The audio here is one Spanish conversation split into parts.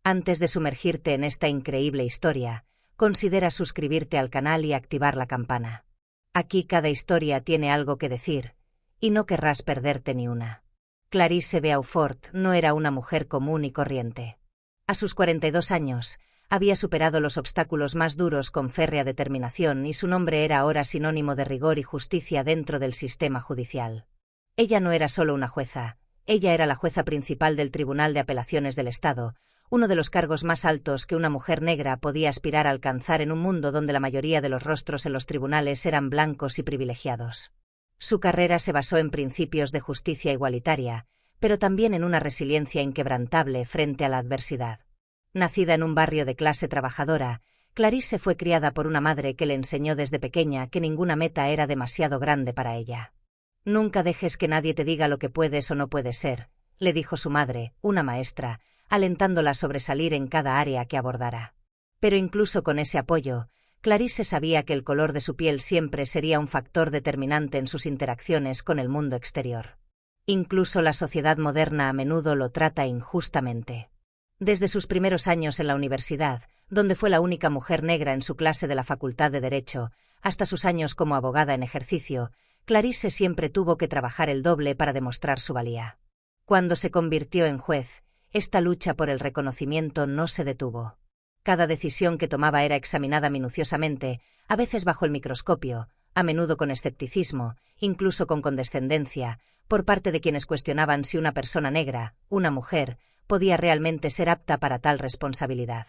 Antes de sumergirte en esta increíble historia, considera suscribirte al canal y activar la campana. Aquí cada historia tiene algo que decir, y no querrás perderte ni una. Clarice Beaufort no era una mujer común y corriente. A sus 42 años, había superado los obstáculos más duros con férrea determinación y su nombre era ahora sinónimo de rigor y justicia dentro del sistema judicial. Ella no era solo una jueza, ella era la jueza principal del Tribunal de Apelaciones del Estado, uno de los cargos más altos que una mujer negra podía aspirar a alcanzar en un mundo donde la mayoría de los rostros en los tribunales eran blancos y privilegiados. Su carrera se basó en principios de justicia igualitaria, pero también en una resiliencia inquebrantable frente a la adversidad. Nacida en un barrio de clase trabajadora, Clarice fue criada por una madre que le enseñó desde pequeña que ninguna meta era demasiado grande para ella. «Nunca dejes que nadie te diga lo que puedes o no puedes ser», le dijo su madre, una maestra, alentándola a sobresalir en cada área que abordara. Pero incluso con ese apoyo, Clarice sabía que el color de su piel siempre sería un factor determinante en sus interacciones con el mundo exterior. Incluso la sociedad moderna a menudo lo trata injustamente. Desde sus primeros años en la universidad, donde fue la única mujer negra en su clase de la Facultad de Derecho, hasta sus años como abogada en ejercicio, Clarice siempre tuvo que trabajar el doble para demostrar su valía. Cuando se convirtió en juez, esta lucha por el reconocimiento no se detuvo. Cada decisión que tomaba era examinada minuciosamente, a veces bajo el microscopio, a menudo con escepticismo, incluso con condescendencia, por parte de quienes cuestionaban si una persona negra, una mujer, podía realmente ser apta para tal responsabilidad.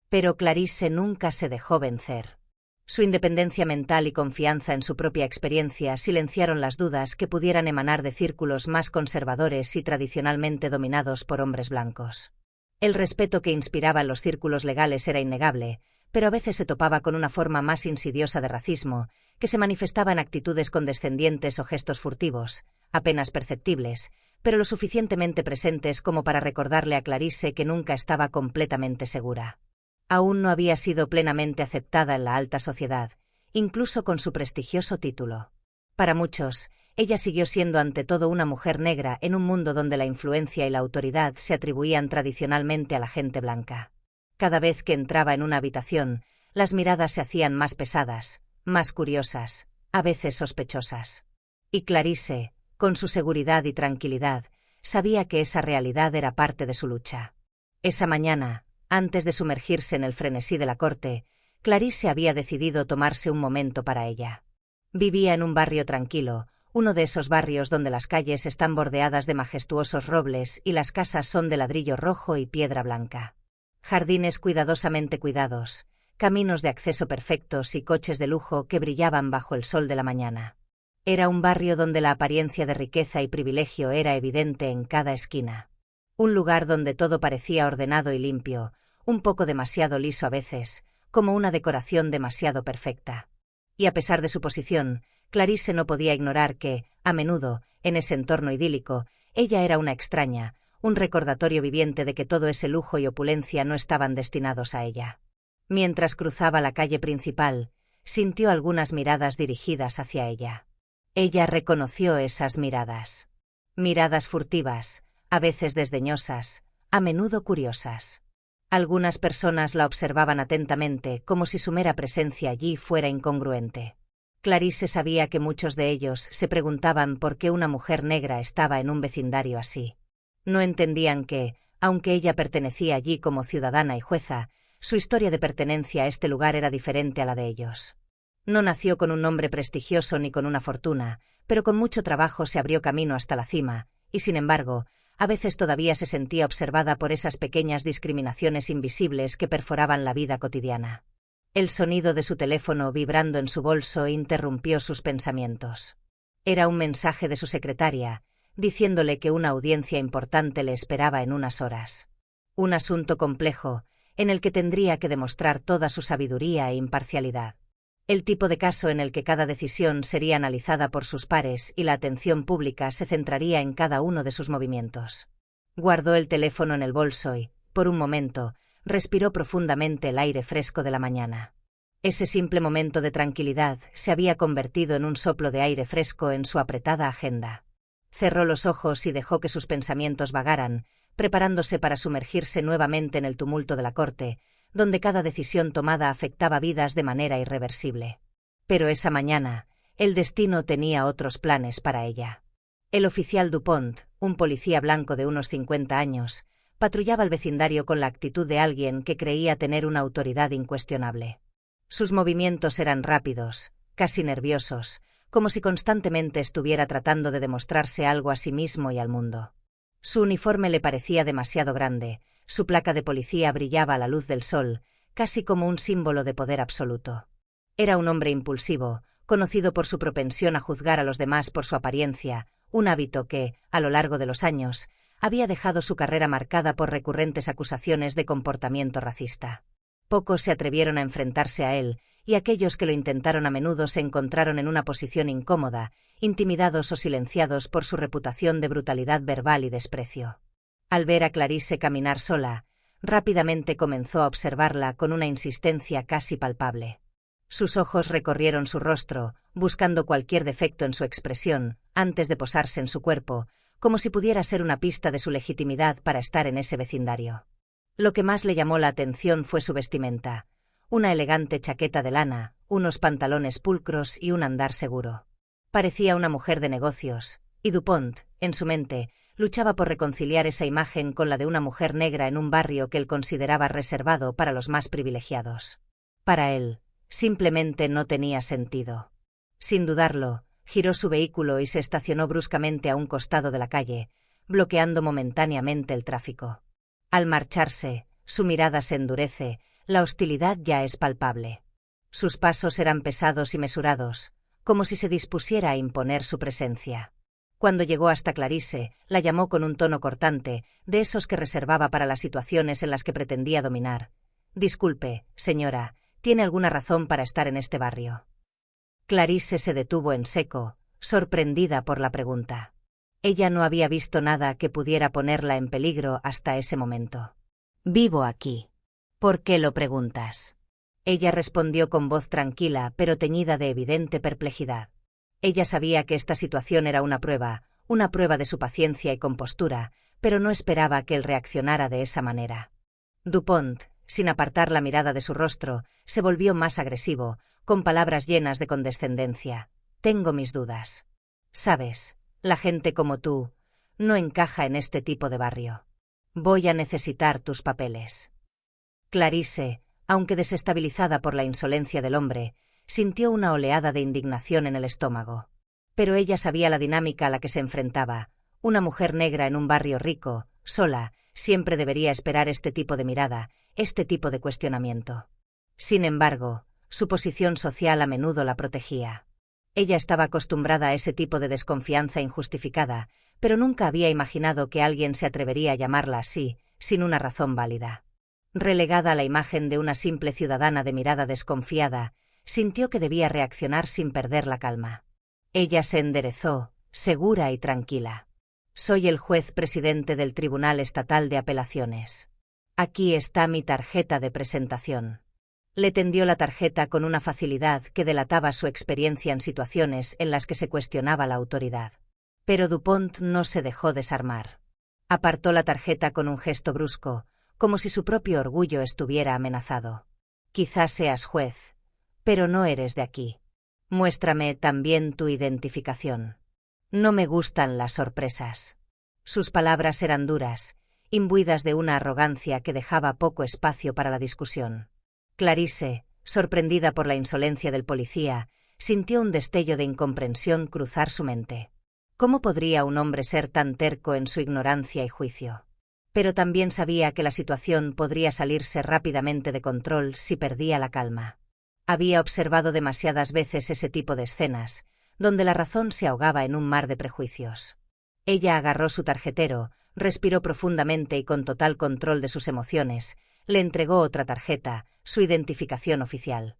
Pero Clarice nunca se dejó vencer. Su independencia mental y confianza en su propia experiencia silenciaron las dudas que pudieran emanar de círculos más conservadores y tradicionalmente dominados por hombres blancos. El respeto que inspiraba en los círculos legales era innegable, pero a veces se topaba con una forma más insidiosa de racismo, que se manifestaba en actitudes condescendientes o gestos furtivos, apenas perceptibles, pero lo suficientemente presentes como para recordarle a Clarice que nunca estaba completamente segura. Aún no había sido plenamente aceptada en la alta sociedad, incluso con su prestigioso título. Para muchos, ella siguió siendo ante todo una mujer negra en un mundo donde la influencia y la autoridad se atribuían tradicionalmente a la gente blanca. Cada vez que entraba en una habitación, las miradas se hacían más pesadas, más curiosas, a veces sospechosas. Y Clarice, con su seguridad y tranquilidad, sabía que esa realidad era parte de su lucha. Esa mañana, antes de sumergirse en el frenesí de la corte, Clarice había decidido tomarse un momento para ella. Vivía en un barrio tranquilo, uno de esos barrios donde las calles están bordeadas de majestuosos robles y las casas son de ladrillo rojo y piedra blanca. Jardines cuidadosamente cuidados, caminos de acceso perfectos y coches de lujo que brillaban bajo el sol de la mañana. Era un barrio donde la apariencia de riqueza y privilegio era evidente en cada esquina. Un lugar donde todo parecía ordenado y limpio, un poco demasiado liso a veces, como una decoración demasiado perfecta. Y a pesar de su posición, Clarice no podía ignorar que, a menudo, en ese entorno idílico, ella era una extraña, un recordatorio viviente de que todo ese lujo y opulencia no estaban destinados a ella. Mientras cruzaba la calle principal, sintió algunas miradas dirigidas hacia ella. Ella reconoció esas miradas. Miradas furtivas, a veces desdeñosas, a menudo curiosas. Algunas personas la observaban atentamente, como si su mera presencia allí fuera incongruente. Clarice sabía que muchos de ellos se preguntaban por qué una mujer negra estaba en un vecindario así. No entendían que, aunque ella pertenecía allí como ciudadana y jueza, su historia de pertenencia a este lugar era diferente a la de ellos. No nació con un nombre prestigioso ni con una fortuna, pero con mucho trabajo se abrió camino hasta la cima, y sin embargo, a veces todavía se sentía observada por esas pequeñas discriminaciones invisibles que perforaban la vida cotidiana. El sonido de su teléfono vibrando en su bolso interrumpió sus pensamientos. Era un mensaje de su secretaria, diciéndole que una audiencia importante le esperaba en unas horas. Un asunto complejo, en el que tendría que demostrar toda su sabiduría e imparcialidad. El tipo de caso en el que cada decisión sería analizada por sus pares y la atención pública se centraría en cada uno de sus movimientos. Guardó el teléfono en el bolso y, por un momento, respiró profundamente el aire fresco de la mañana. Ese simple momento de tranquilidad se había convertido en un soplo de aire fresco en su apretada agenda. Cerró los ojos y dejó que sus pensamientos vagaran, preparándose para sumergirse nuevamente en el tumulto de la corte, donde cada decisión tomada afectaba vidas de manera irreversible. Pero esa mañana, el destino tenía otros planes para ella. El oficial Dupont, un policía blanco de unos 50 años, patrullaba el vecindario con la actitud de alguien que creía tener una autoridad incuestionable. Sus movimientos eran rápidos, casi nerviosos, como si constantemente estuviera tratando de demostrarse algo a sí mismo y al mundo. Su uniforme le parecía demasiado grande, su placa de policía brillaba a la luz del sol, casi como un símbolo de poder absoluto. Era un hombre impulsivo, conocido por su propensión a juzgar a los demás por su apariencia, un hábito que, a lo largo de los años, había dejado su carrera marcada por recurrentes acusaciones de comportamiento racista. Pocos se atrevieron a enfrentarse a él, y aquellos que lo intentaron a menudo se encontraron en una posición incómoda, intimidados o silenciados por su reputación de brutalidad verbal y desprecio. Al ver a Clarice caminar sola, rápidamente comenzó a observarla con una insistencia casi palpable. Sus ojos recorrieron su rostro, buscando cualquier defecto en su expresión, antes de posarse en su cuerpo, como si pudiera ser una pista de su legitimidad para estar en ese vecindario. Lo que más le llamó la atención fue su vestimenta, una elegante chaqueta de lana, unos pantalones pulcros y un andar seguro. Parecía una mujer de negocios, y Dupont, en su mente, luchaba por reconciliar esa imagen con la de una mujer negra en un barrio que él consideraba reservado para los más privilegiados. Para él, simplemente no tenía sentido. Sin dudarlo, giró su vehículo y se estacionó bruscamente a un costado de la calle, bloqueando momentáneamente el tráfico. Al marcharse, su mirada se endurece, la hostilidad ya es palpable. Sus pasos eran pesados y mesurados, como si se dispusiera a imponer su presencia. Cuando llegó hasta Clarice, la llamó con un tono cortante, de esos que reservaba para las situaciones en las que pretendía dominar. «Disculpe, señora, ¿tiene alguna razón para estar en este barrio?» Clarice se detuvo en seco, sorprendida por la pregunta. Ella no había visto nada que pudiera ponerla en peligro hasta ese momento. «Vivo aquí. ¿Por qué lo preguntas?» Ella respondió con voz tranquila pero teñida de evidente perplejidad. Ella sabía que esta situación era una prueba de su paciencia y compostura, pero no esperaba que él reaccionara de esa manera. Dupont, sin apartar la mirada de su rostro, se volvió más agresivo, con palabras llenas de condescendencia. «Tengo mis dudas. Sabes, la gente como tú no encaja en este tipo de barrio. Voy a necesitar tus papeles». Clarice, aunque desestabilizada por la insolencia del hombre, sintió una oleada de indignación en el estómago. Pero ella sabía la dinámica a la que se enfrentaba. Una mujer negra en un barrio rico, sola, siempre debería esperar este tipo de mirada, este tipo de cuestionamiento. Sin embargo, su posición social a menudo la protegía. Ella estaba acostumbrada a ese tipo de desconfianza injustificada, pero nunca había imaginado que alguien se atrevería a llamarla así, sin una razón válida. Relegada a la imagen de una simple ciudadana de mirada desconfiada, sintió que debía reaccionar sin perder la calma. Ella se enderezó, segura y tranquila. «Soy el juez presidente del Tribunal Estatal de Apelaciones. Aquí está mi tarjeta de presentación». Le tendió la tarjeta con una facilidad que delataba su experiencia en situaciones en las que se cuestionaba la autoridad. Pero Dupont no se dejó desarmar. Apartó la tarjeta con un gesto brusco, como si su propio orgullo estuviera amenazado. «Quizás seas juez, pero no eres de aquí. Muéstrame también tu identificación. No me gustan las sorpresas». Sus palabras eran duras, imbuidas de una arrogancia que dejaba poco espacio para la discusión. Clarice, sorprendida por la insolencia del policía, sintió un destello de incomprensión cruzar su mente. ¿Cómo podría un hombre ser tan terco en su ignorancia y juicio? Pero también sabía que la situación podría salirse rápidamente de control si perdía la calma. Había observado demasiadas veces ese tipo de escenas, donde la razón se ahogaba en un mar de prejuicios. Ella agarró su tarjetero, respiró profundamente y con total control de sus emociones, le entregó otra tarjeta, su identificación oficial.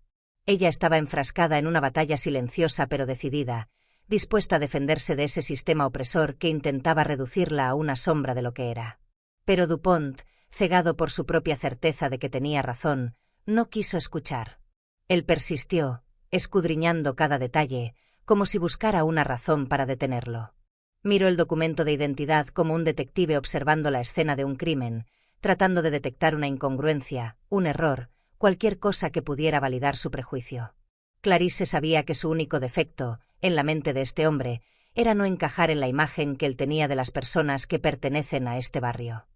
Ella estaba enfrascada en una batalla silenciosa pero decidida, dispuesta a defenderse de ese sistema opresor que intentaba reducirla a una sombra de lo que era. Pero Dupont, cegado por su propia certeza de que tenía razón, no quiso escuchar. Él persistió, escudriñando cada detalle, como si buscara una razón para detenerlo. Miró el documento de identidad como un detective observando la escena de un crimen, tratando de detectar una incongruencia, un error, cualquier cosa que pudiera validar su prejuicio. Clarice sabía que su único defecto, en la mente de este hombre, era no encajar en la imagen que él tenía de las personas que pertenecen a este barrio.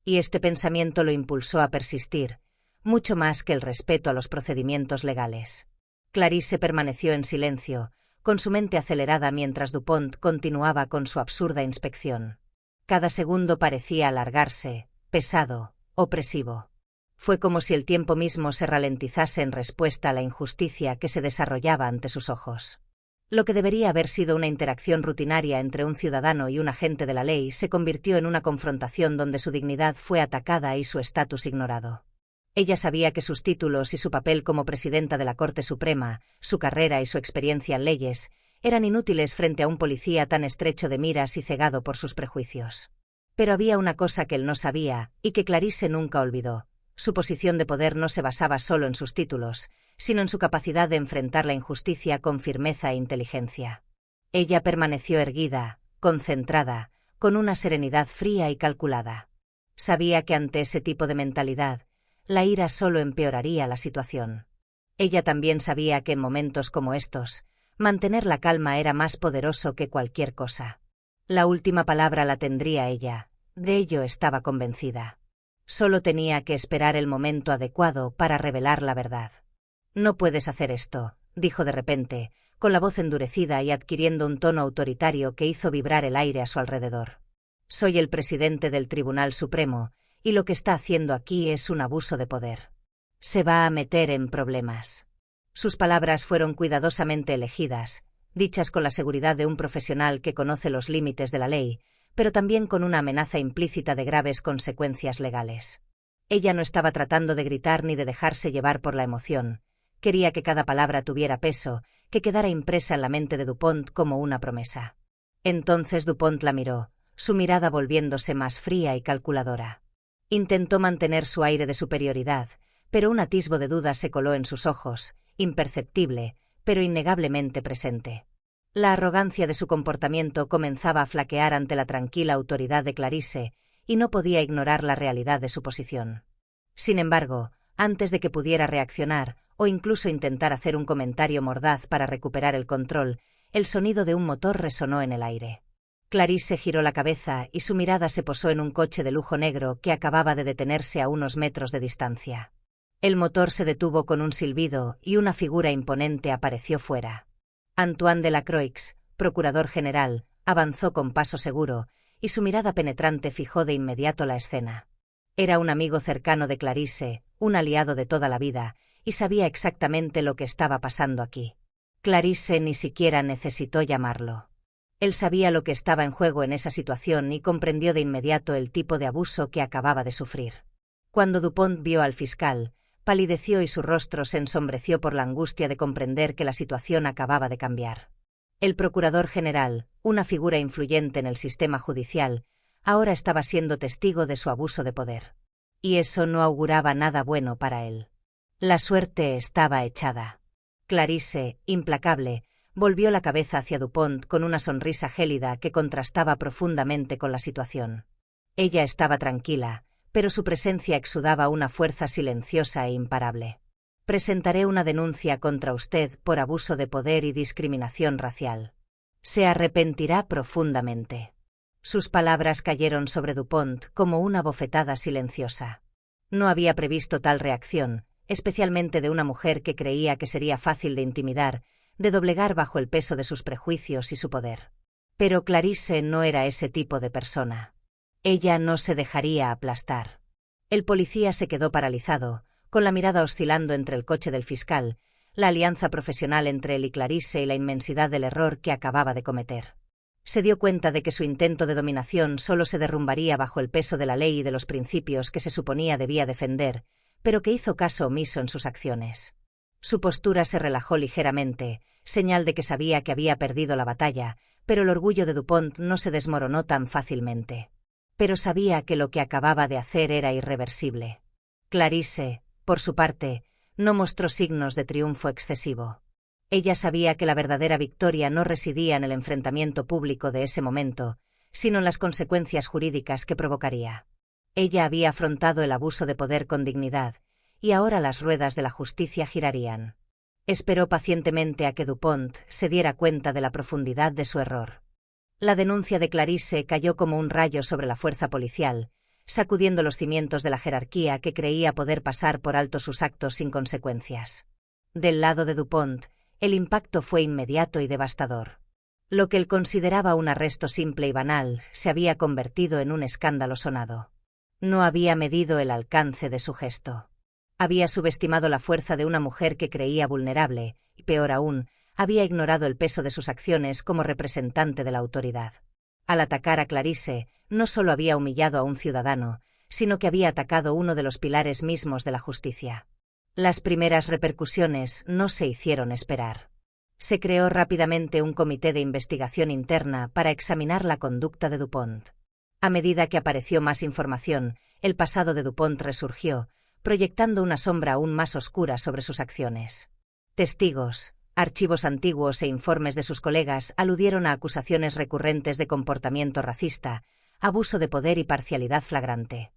Y este pensamiento lo impulsó a persistir, mucho más que el respeto a los procedimientos legales. Clarice permaneció en silencio, con su mente acelerada mientras Dupont continuaba con su absurda inspección. Cada segundo parecía alargarse, pesado, opresivo. Fue como si el tiempo mismo se ralentizase en respuesta a la injusticia que se desarrollaba ante sus ojos. Lo que debería haber sido una interacción rutinaria entre un ciudadano y un agente de la ley se convirtió en una confrontación donde su dignidad fue atacada y su estatus ignorado. Ella sabía que sus títulos y su papel como presidenta de la Corte Suprema, su carrera y su experiencia en leyes, eran inútiles frente a un policía tan estrecho de miras y cegado por sus prejuicios. Pero había una cosa que él no sabía, y que Clarice nunca olvidó. Su posición de poder no se basaba solo en sus títulos, sino en su capacidad de enfrentar la injusticia con firmeza e inteligencia. Ella permaneció erguida, concentrada, con una serenidad fría y calculada. Sabía que ante ese tipo de mentalidad, la ira solo empeoraría la situación. Ella también sabía que en momentos como estos, mantener la calma era más poderoso que cualquier cosa. La última palabra la tendría ella, de ello estaba convencida. Solo tenía que esperar el momento adecuado para revelar la verdad. «No puedes hacer esto», dijo de repente, con la voz endurecida y adquiriendo un tono autoritario que hizo vibrar el aire a su alrededor. «Soy el presidente del Tribunal Supremo, y lo que está haciendo aquí es un abuso de poder. Se va a meter en problemas». Sus palabras fueron cuidadosamente elegidas, dichas con la seguridad de un profesional que conoce los límites de la ley, pero también con una amenaza implícita de graves consecuencias legales. Ella no estaba tratando de gritar ni de dejarse llevar por la emoción. Quería que cada palabra tuviera peso, que quedara impresa en la mente de Dupont como una promesa. Entonces Dupont la miró, su mirada volviéndose más fría y calculadora. Intentó mantener su aire de superioridad, pero un atisbo de duda se coló en sus ojos, imperceptible, pero innegablemente presente. La arrogancia de su comportamiento comenzaba a flaquear ante la tranquila autoridad de Clarice, y no podía ignorar la realidad de su posición. Sin embargo, antes de que pudiera reaccionar, o incluso intentar hacer un comentario mordaz para recuperar el control, el sonido de un motor resonó en el aire. Clarice giró la cabeza y su mirada se posó en un coche de lujo negro que acababa de detenerse a unos metros de distancia. El motor se detuvo con un silbido y una figura imponente apareció fuera. Antoine Delacroix, procurador general, avanzó con paso seguro, y su mirada penetrante fijó de inmediato la escena. Era un amigo cercano de Clarice, un aliado de toda la vida, y sabía exactamente lo que estaba pasando aquí. Clarice ni siquiera necesitó llamarlo. Él sabía lo que estaba en juego en esa situación y comprendió de inmediato el tipo de abuso que acababa de sufrir. Cuando Dupont vio al fiscal, palideció y su rostro se ensombreció por la angustia de comprender que la situación acababa de cambiar. El procurador general, una figura influyente en el sistema judicial, ahora estaba siendo testigo de su abuso de poder. Y eso no auguraba nada bueno para él. La suerte estaba echada. Clarice, implacable, volvió la cabeza hacia Dupont con una sonrisa gélida que contrastaba profundamente con la situación. Ella estaba tranquila, pero su presencia exudaba una fuerza silenciosa e imparable. «Presentaré una denuncia contra usted por abuso de poder y discriminación racial. Se arrepentirá profundamente». Sus palabras cayeron sobre Dupont como una bofetada silenciosa. No había previsto tal reacción, especialmente de una mujer que creía que sería fácil de intimidar, de doblegar bajo el peso de sus prejuicios y su poder. Pero Clarice no era ese tipo de persona. Ella no se dejaría aplastar. El policía se quedó paralizado, con la mirada oscilando entre el coche del fiscal, la alianza profesional entre él y Clarice y la inmensidad del error que acababa de cometer. Se dio cuenta de que su intento de dominación solo se derrumbaría bajo el peso de la ley y de los principios que se suponía debía defender, pero que hizo caso omiso en sus acciones. Su postura se relajó ligeramente, señal de que sabía que había perdido la batalla, pero el orgullo de Dupont no se desmoronó tan fácilmente. Pero sabía que lo que acababa de hacer era irreversible. Clarice, por su parte, no mostró signos de triunfo excesivo. Ella sabía que la verdadera victoria no residía en el enfrentamiento público de ese momento, sino en las consecuencias jurídicas que provocaría. Ella había afrontado el abuso de poder con dignidad, y ahora las ruedas de la justicia girarían. Esperó pacientemente a que Dupont se diera cuenta de la profundidad de su error. La denuncia de Clarisse cayó como un rayo sobre la fuerza policial, sacudiendo los cimientos de la jerarquía que creía poder pasar por alto sus actos sin consecuencias. Del lado de Dupont, el impacto fue inmediato y devastador. Lo que él consideraba un arresto simple y banal se había convertido en un escándalo sonado. No había medido el alcance de su gesto. Había subestimado la fuerza de una mujer que creía vulnerable, y peor aún, había ignorado el peso de sus acciones como representante de la autoridad. Al atacar a Clarisse, no solo había humillado a un ciudadano, sino que había atacado uno de los pilares mismos de la justicia. Las primeras repercusiones no se hicieron esperar. Se creó rápidamente un comité de investigación interna para examinar la conducta de Dupont. A medida que apareció más información, el pasado de Dupont resurgió, proyectando una sombra aún más oscura sobre sus acciones. Testigos, archivos antiguos e informes de sus colegas aludieron a acusaciones recurrentes de comportamiento racista, abuso de poder y parcialidad flagrante.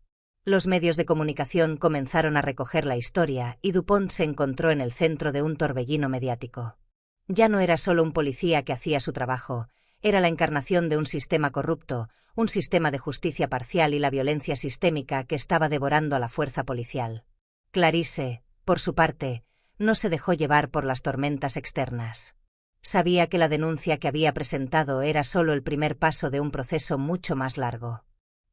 Los medios de comunicación comenzaron a recoger la historia y Dupont se encontró en el centro de un torbellino mediático. Ya no era solo un policía que hacía su trabajo, era la encarnación de un sistema corrupto, un sistema de justicia parcial y la violencia sistémica que estaba devorando a la fuerza policial. Clarisse, por su parte, no se dejó llevar por las tormentas externas. Sabía que la denuncia que había presentado era solo el primer paso de un proceso mucho más largo.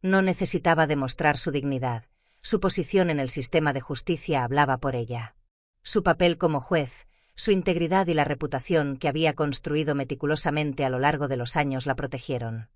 No necesitaba demostrar su dignidad, su posición en el sistema de justicia hablaba por ella. Su papel como juez, su integridad y la reputación que había construido meticulosamente a lo largo de los años la protegieron.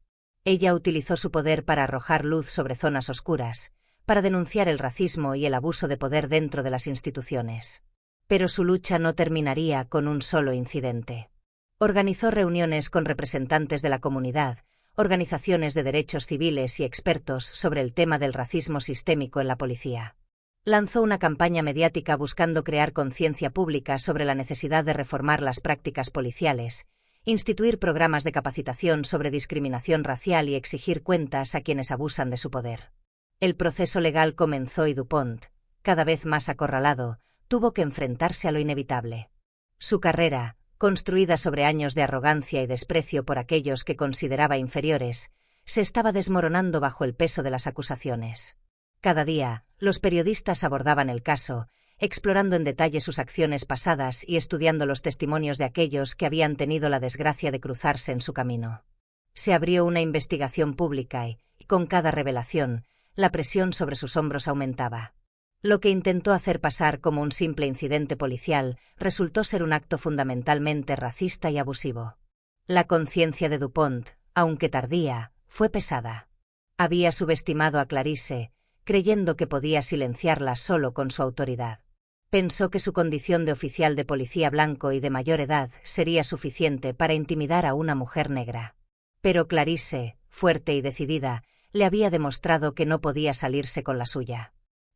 Ella utilizó su poder para arrojar luz sobre zonas oscuras, para denunciar el racismo y el abuso de poder dentro de las instituciones. Pero su lucha no terminaría con un solo incidente. Organizó reuniones con representantes de la comunidad, organizaciones de derechos civiles y expertos sobre el tema del racismo sistémico en la policía. Lanzó una campaña mediática buscando crear conciencia pública sobre la necesidad de reformar las prácticas policiales, instituir programas de capacitación sobre discriminación racial y exigir cuentas a quienes abusan de su poder. El proceso legal comenzó y Dupont, cada vez más acorralado, tuvo que enfrentarse a lo inevitable. Su carrera, construida sobre años de arrogancia y desprecio por aquellos que consideraba inferiores, se estaba desmoronando bajo el peso de las acusaciones. Cada día, los periodistas abordaban el caso, explorando en detalle sus acciones pasadas y estudiando los testimonios de aquellos que habían tenido la desgracia de cruzarse en su camino. Se abrió una investigación pública y, con cada revelación, la presión sobre sus hombros aumentaba. Lo que intentó hacer pasar como un simple incidente policial resultó ser un acto fundamentalmente racista y abusivo. La conciencia de Dupont, aunque tardía, fue pesada. Había subestimado a Clarisse, creyendo que podía silenciarla solo con su autoridad. Pensó que su condición de oficial de policía blanco y de mayor edad sería suficiente para intimidar a una mujer negra. Pero Clarisse, fuerte y decidida, le había demostrado que no podía salirse con la suya.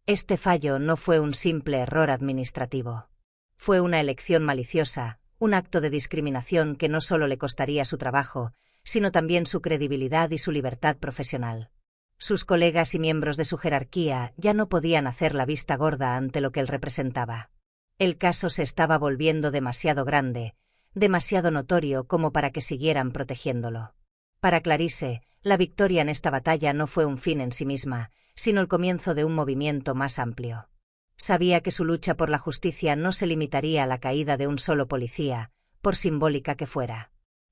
Este fallo no fue un simple error administrativo. Fue una elección maliciosa, un acto de discriminación que no solo le costaría su trabajo, sino también su credibilidad y su libertad profesional. Sus colegas y miembros de su jerarquía ya no podían hacer la vista gorda ante lo que él representaba. El caso se estaba volviendo demasiado grande, demasiado notorio como para que siguieran protegiéndolo. Para Clarisse, la victoria en esta batalla no fue un fin en sí misma, sino el comienzo de un movimiento más amplio. Sabía que su lucha por la justicia no se limitaría a la caída de un solo policía, por simbólica que fuera.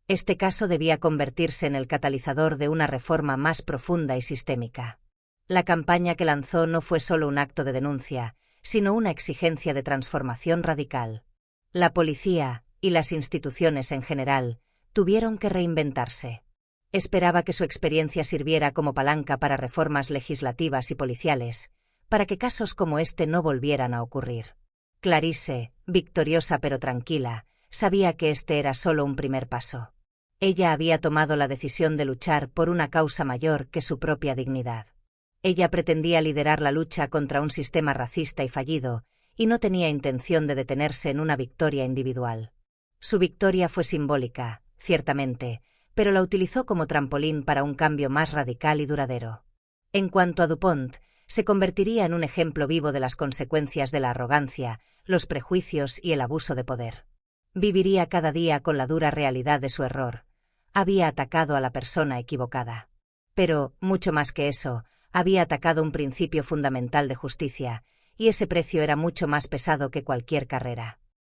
Este caso debía convertirse en el catalizador de una reforma más profunda y sistémica. La campaña que lanzó no fue solo un acto de denuncia, sino una exigencia de transformación radical. La policía, y las instituciones en general, tuvieron que reinventarse. Esperaba que su experiencia sirviera como palanca para reformas legislativas y policiales, para que casos como este no volvieran a ocurrir. Clarisse, victoriosa pero tranquila, sabía que este era solo un primer paso. Ella había tomado la decisión de luchar por una causa mayor que su propia dignidad. Ella pretendía liderar la lucha contra un sistema racista y fallido, y no tenía intención de detenerse en una victoria individual. Su victoria fue simbólica, ciertamente, pero la utilizó como trampolín para un cambio más radical y duradero. En cuanto a Dupont, se convertiría en un ejemplo vivo de las consecuencias de la arrogancia, los prejuicios y el abuso de poder. Viviría cada día con la dura realidad de su error. Había atacado a la persona equivocada. Pero, mucho más que eso, había atacado un principio fundamental de justicia, y ese precio era mucho más pesado que cualquier carrera.